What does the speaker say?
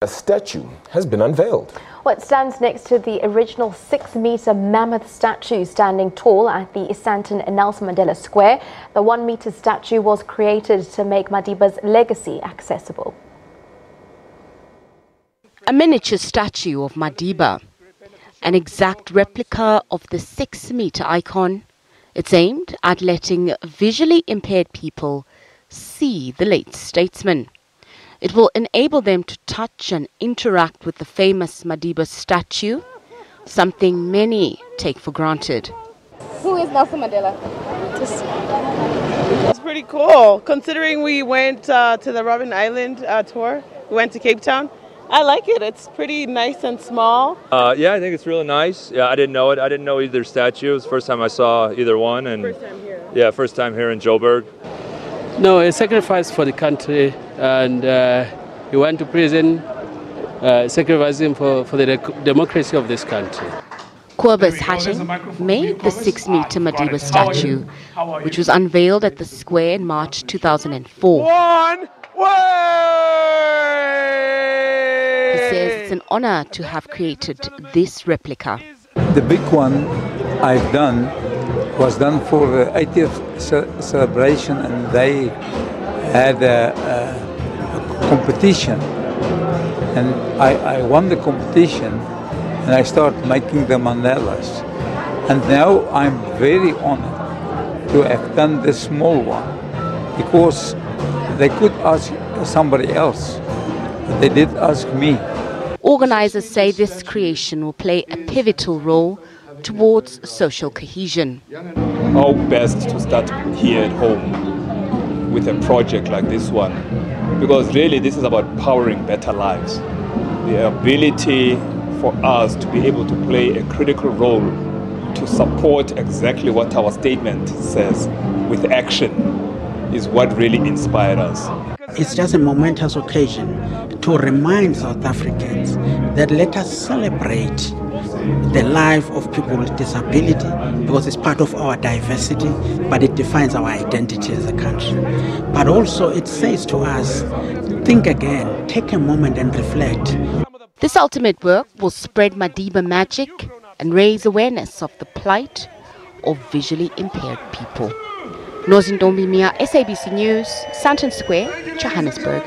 A statue has been unveiled. What stands next to the original 6-metre mammoth statue standing tall at the Sandton Nelson Mandela Square. The 1-metre statue was created to make Madiba's legacy accessible. A miniature statue of Madiba, an exact replica of the 6-metre icon. It's aimed at letting visually impaired people see the late statesman. It will enable them to touch and interact with the famous Madiba statue, something many take for granted. Who is Nelson Mandela? It's pretty cool, considering we went to the Robben Island tour. We went to Cape Town. I like it. It's pretty nice and small. Yeah, I think it's really nice. Yeah, I didn't know it. I didn't know either statue. It was the first time I saw either one. And First time here. Yeah, first time here in Joburg. No, a sacrifice for the country, and he went to prison, sacrificing for the democracy of this country. Querbus Hatting made the 6-metre Madiba statue, which was unveiled at the square in March 2004. He says it's an honour to have created this replica. The big one I've done was done for the 80th celebration, and they had a competition, and I won the competition, and I started making the Mandelas, and now I'm very honored to have done this small one, because they could ask somebody else, but they did ask me. Organisers say this creation will play a pivotal role towards social cohesion. How best to start here at home with a project like this one, because really this is about powering better lives. The ability for us to be able to play a critical role to support exactly what our statement says with action is what really inspired us. It's just a momentous occasion to remind South Africans that let us celebrate the life of people with disability, because it's part of our diversity, but it defines our identity as a country. But also it says to us, think again, take a moment and reflect. This ultimate work will spread Madiba magic and raise awareness of the plight of visually impaired people. Nozintombi Mia, SABC News, Sandton Square, Johannesburg.